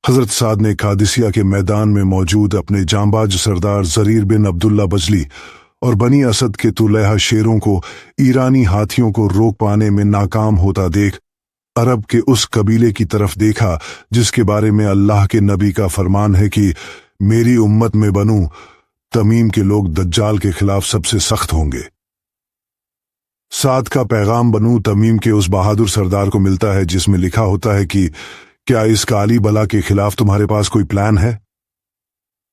हजरत साद ने कादिसिया के मैदान में मौजूद अपने जांबाज सरदार जरीर बिन अब्दुल्ला बजली और बनी असद के तुलैहा शेरों को ईरानी हाथियों को रोक पाने में नाकाम होता देख अरब के उस कबीले की तरफ देखा जिसके बारे में अल्लाह के नबी का फरमान है कि मेरी उम्मत में बनु तमीम के लोग दज्जाल के खिलाफ सबसे सख्त होंगे। साद का पैगाम बनु तमीम के उस बहादुर सरदार को मिलता है जिसमें लिखा होता है कि क्या इस काली बला के खिलाफ तुम्हारे पास कोई प्लान है?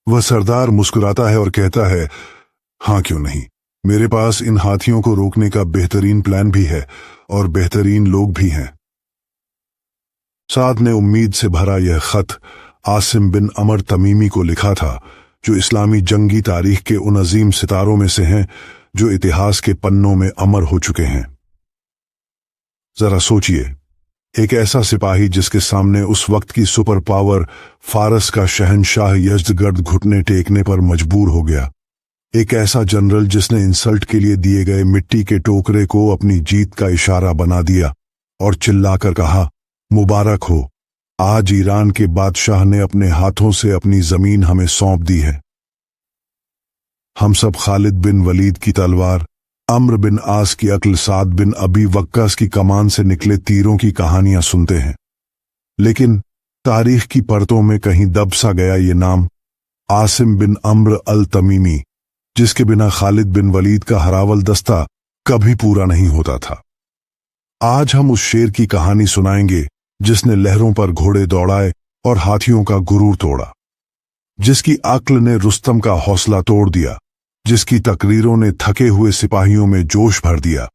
वह सरदार मुस्कुराता है और कहता है, हाँ क्यों नहीं, मेरे पास इन हाथियों को रोकने का बेहतरीन प्लान भी है और बेहतरीन लोग भी हैं। साद ने उम्मीद से भरा यह खत आसिम बिन अमर तमीमी को लिखा था, जो इस्लामी जंगी तारीख के उन अजीम सितारों में से हैं जो इतिहास के पन्नों में अमर हो चुके हैं। जरा सोचिए, एक ऐसा सिपाही जिसके सामने उस वक्त की सुपर पावर फारस का शहंशाह यज़्दगर्द घुटने टेकने पर मजबूर हो गया। एक ऐसा जनरल जिसने इंसल्ट के लिए दिए गए मिट्टी के टोकरे को अपनी जीत का इशारा बना दिया और चिल्लाकर कहा, मुबारक हो, आज ईरान के बादशाह ने अपने हाथों से अपनी जमीन हमें सौंप दी है। हम सब खालिद बिन वलीद की तलवार, अम्र बिन आस की अक्ल, साद बिन अबी वक्कास की कमान से निकले तीरों की कहानियां सुनते हैं, लेकिन तारीख की परतों में कहीं दब सा गया ये नाम आसिम बिन अम्र अल तमीमी, जिसके बिना खालिद बिन वलीद का हरावल दस्ता कभी पूरा नहीं होता था। आज हम उस शेर की कहानी सुनाएंगे जिसने लहरों पर घोड़े दौड़ाए और हाथियों का गुरूर तोड़ा, जिसकी अक्ल ने रुस्तम का हौसला तोड़ दिया, जिसकी तकरीरों ने थके हुए सिपाहियों में जोश भर दिया।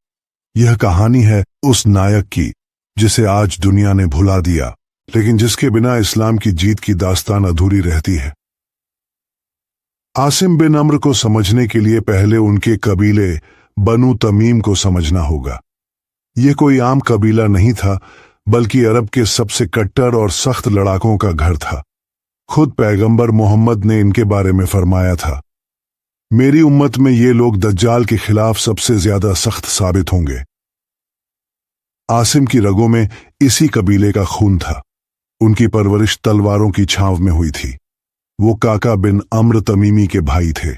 यह कहानी है उस नायक की जिसे आज दुनिया ने भुला दिया, लेकिन जिसके बिना इस्लाम की जीत की दास्तान अधूरी रहती है। आसिम बिन अम्र को समझने के लिए पहले उनके कबीले बनु तमीम को समझना होगा। यह कोई आम कबीला नहीं था, बल्कि अरब के सबसे कट्टर और सख्त लड़ाकों का घर था। खुद पैगंबर मोहम्मद ने इनके बारे में फरमाया था, मेरी उम्मत में ये लोग दज्जाल के खिलाफ सबसे ज्यादा सख्त साबित होंगे। आसिम की रगों में इसी कबीले का खून था। उनकी परवरिश तलवारों की छांव में हुई थी। वो काका बिन अम्र तमीमी के भाई थे।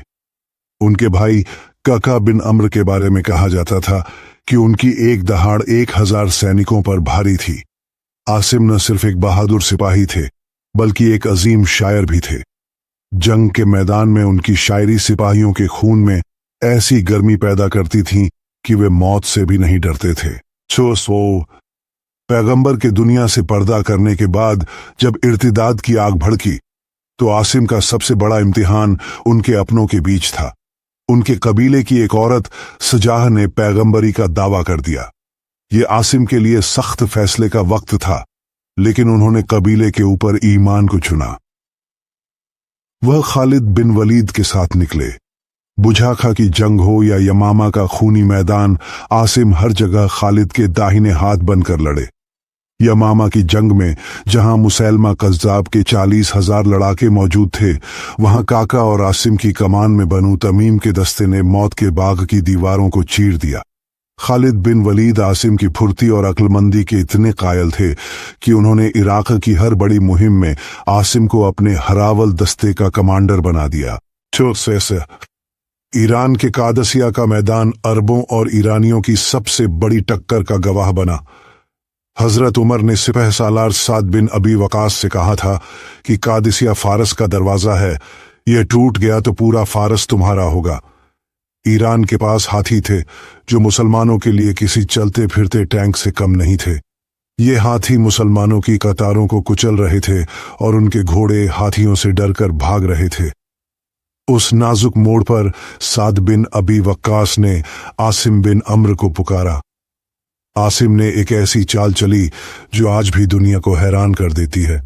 उनके भाई काका बिन अम्र के बारे में कहा जाता था कि उनकी एक दहाड़ 1000 सैनिकों पर भारी थी। आसिम न सिर्फ एक बहादुर सिपाही थे, बल्कि एक अजीम शायर भी थे। जंग के मैदान में उनकी शायरी सिपाहियों के खून में ऐसी गर्मी पैदा करती थी कि वे मौत से भी नहीं डरते थे। पैगंबर के दुनिया से पर्दा करने के बाद जब इर्तिदाद की आग भड़की, तो आसिम का सबसे बड़ा इम्तिहान उनके अपनों के बीच था। उनके कबीले की एक औरत सजाह ने पैगंबरी का दावा कर दिया। ये आसिम के लिए सख्त फैसले का वक्त था, लेकिन उन्होंने कबीले के ऊपर ईमान को चुना। वह खालिद बिन वलीद के साथ निकले। बुझाखा की जंग हो या यमामा का खूनी मैदान, आसिम हर जगह खालिद के दाहिने हाथ बनकर लड़े। यमामा की जंग में जहां मुसैलमा कज़्ज़ाब के 40,000 लड़ाके मौजूद थे, वहां काका और आसिम की कमान में बनु तमीम के दस्ते ने मौत के बाग की दीवारों को चीर दिया। खालिद बिन वलीद आसिम की फुर्ती और अक्लमंदी के इतने कायल थे कि उन्होंने इराक की हर बड़ी मुहिम में आसिम को अपने हरावल दस्ते का कमांडर बना दिया। ईरान के कादसिया का मैदान अरबों और ईरानियों की सबसे बड़ी टक्कर का गवाह बना। हजरत उमर ने सिपह सालार साद बिन अबी वकास से कहा था कि कादिसिया फारस का दरवाजा है, यह टूट गया तो पूरा फारस तुम्हारा होगा। ईरान के पास हाथी थे जो मुसलमानों के लिए किसी चलते फिरते टैंक से कम नहीं थे। ये हाथी मुसलमानों की कतारों को कुचल रहे थे और उनके घोड़े हाथियों से डरकर भाग रहे थे। उस नाजुक मोड़ पर साद बिन अबी वक्कास ने आसिम बिन अम्र को पुकारा। आसिम ने एक ऐसी चाल चली जो आज भी दुनिया को हैरान कर देती है।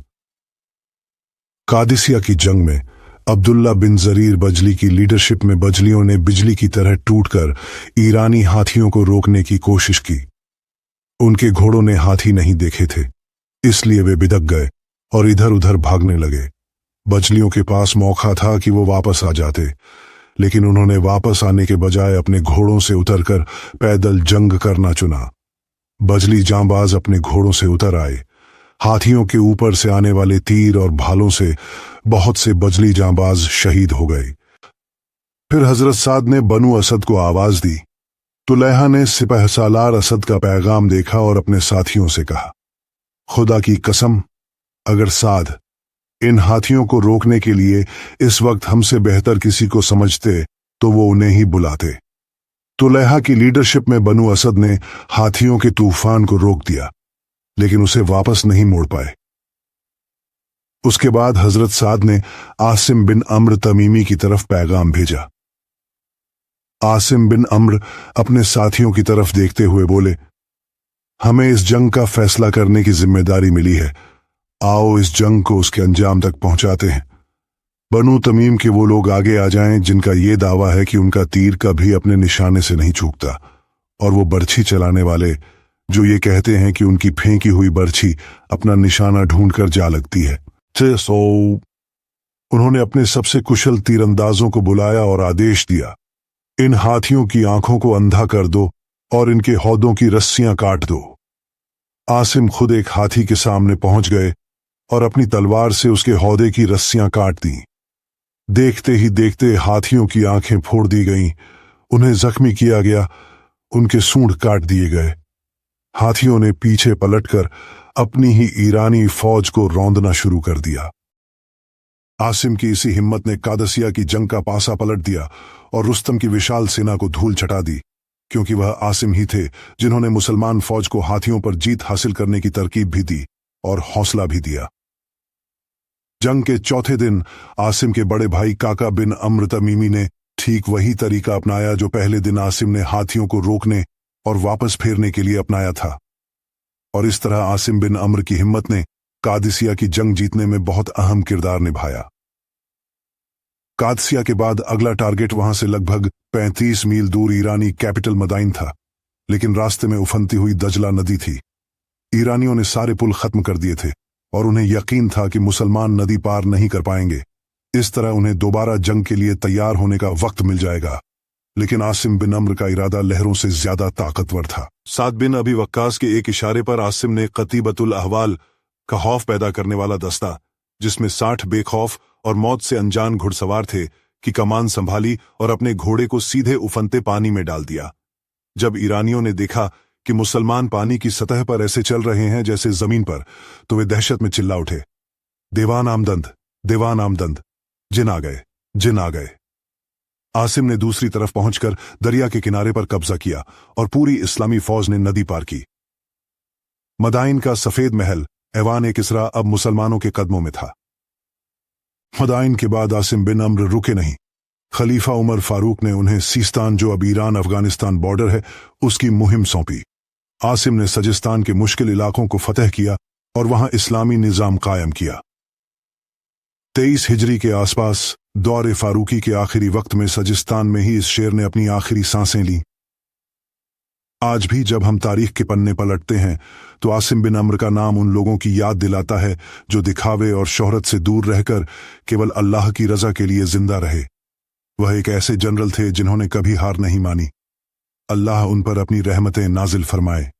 कादिसिया की जंग में अब्दुल्ला बिन जरीर बजली की लीडरशिप में बजलियों ने बिजली की तरह टूटकर ईरानी हाथियों को रोकने की कोशिश की। उनके घोड़ों ने हाथी नहीं देखे थे, इसलिए वे बिदक गए और इधर उधर भागने लगे। बजलियों के पास मौका था कि वो वापस आ जाते, लेकिन उन्होंने वापस आने के बजाय अपने घोड़ों से उतरकर पैदल जंग करना चुना। बजली जांबाज अपने घोड़ों से उतर आए। हाथियों के ऊपर से आने वाले तीर और भालों से बहुत से बजली जांबाज शहीद हो गए। फिर हजरत साद ने बनु असद को आवाज दी। तुलैहा ने सिपहसालार असद का पैगाम देखा और अपने साथियों से कहा, खुदा की कसम, अगर साद इन हाथियों को रोकने के लिए इस वक्त हमसे बेहतर किसी को समझते तो वो उन्हें ही बुलाते। तुलैहा की लीडरशिप में बनु असद ने हाथियों के तूफान को रोक दिया, लेकिन उसे वापस नहीं मोड़ पाए। उसके बाद हजरत साद ने आसिम बिन अम्र तमीमी की तरफ पैगाम भेजा। आसिम बिन अम्र अपने साथियों की तरफ देखते हुए बोले, हमें इस जंग का फैसला करने की जिम्मेदारी मिली है, आओ इस जंग को उसके अंजाम तक पहुंचाते हैं। बनु तमीम के वो लोग आगे आ जाएं जिनका ये दावा है कि उनका तीर कभी अपने निशाने से नहीं चूकता, और वो बर्छी चलाने वाले जो ये कहते हैं कि उनकी फेंकी हुई बर्छी अपना निशाना ढूंढकर जा लगती है। सो उन्होंने अपने सबसे कुशल तीरंदाजों को बुलाया और आदेश दिया, इन हाथियों की आंखों को अंधा कर दो और इनके हौदों की रस्सियां काट दो। आसिम खुद एक हाथी के सामने पहुंच गए और अपनी तलवार से उसके हौदे की रस्सियां काट दी। देखते ही देखते हाथियों की आंखें फोड़ दी गईं, उन्हें जख्मी किया गया, उनके सूंड काट दिए गए। हाथियों ने पीछे पलटकर अपनी ही ईरानी फौज को रौंदना शुरू कर दिया। आसिम की इसी हिम्मत ने कादसिया की जंग का पासा पलट दिया और रुस्तम की विशाल सेना को धूल चटा दी, क्योंकि वह आसिम ही थे जिन्होंने मुसलमान फौज को हाथियों पर जीत हासिल करने की तरकीब भी दी और हौसला भी दिया। जंग के चौथे दिन आसिम के बड़े भाई काका बिन अम्र तमीमी ने ठीक वही तरीका अपनाया जो पहले दिन आसिम ने हाथियों को रोकने और वापस फेरने के लिए अपनाया था, और इस तरह आसिम बिन अम्र की हिम्मत ने कादसिया की जंग जीतने में बहुत अहम किरदार निभाया। कादसिया के बाद अगला टारगेट वहां से लगभग 35 मील दूर ईरानी कैपिटल मदाइन था, लेकिन रास्ते में उफनती हुई दजला नदी थी। ईरानियों ने सारे पुल खत्म कर दिए थे और उन्हें यकीन था कि मुसलमान नदी पार नहीं कर पाएंगे। इस तरह उन्हें दोबारा जंग के लिए तैयार होने का वक्त मिल जाएगा। लेकिन आसिम बिन अम्र का इरादा लहरों से ज्यादा ताकतवर था। साद बिन अबी वक्कास के एक इशारे पर आसिम ने कतीबतुल अहवाल का खौफ पैदा करने वाला दस्ता, जिसमें 60 बेखौफ और मौत से अनजान घुड़सवार थे, की कमान संभाली और अपने घोड़े को सीधे उफनते पानी में डाल दिया। जब ईरानियों ने देखा कि मुसलमान पानी की सतह पर ऐसे चल रहे हैं जैसे जमीन पर, तो वे दहशत में चिल्ला उठे, देवान आमदंद, देवान आमदंद, जिन आ गए, जिन आ गए। आसिम ने दूसरी तरफ पहुंचकर दरिया के किनारे पर कब्जा किया और पूरी इस्लामी फौज ने नदी पार की। मदाइन का सफेद महल ऐवान किसरा अब मुसलमानों के कदमों में था। मदाइन के बाद आसिम बिन अम्र रुके नहीं। खलीफा उमर फारूक ने उन्हें सीस्तान, जो अब ईरान अफगानिस्तान बॉर्डर है, उसकी मुहिम सौंपी। आसिम ने सजिस्तान के मुश्किल इलाकों को फतह किया और वहां इस्लामी निजाम कायम किया। 23 हिजरी के आसपास दौरे फारूकी के आखिरी वक्त में सजिस्तान में ही इस शेर ने अपनी आखिरी सांसें ली। आज भी जब हम तारीख के पन्ने पलटते हैं तो आसिम बिन अम्र का नाम उन लोगों की याद दिलाता है जो दिखावे और शोहरत से दूर रहकर केवल अल्लाह की रजा के लिए जिंदा रहे। वह एक ऐसे जनरल थे जिन्होंने कभी हार नहीं मानी। अल्लाह उन पर अपनी रहमतें नाजिल फरमाए।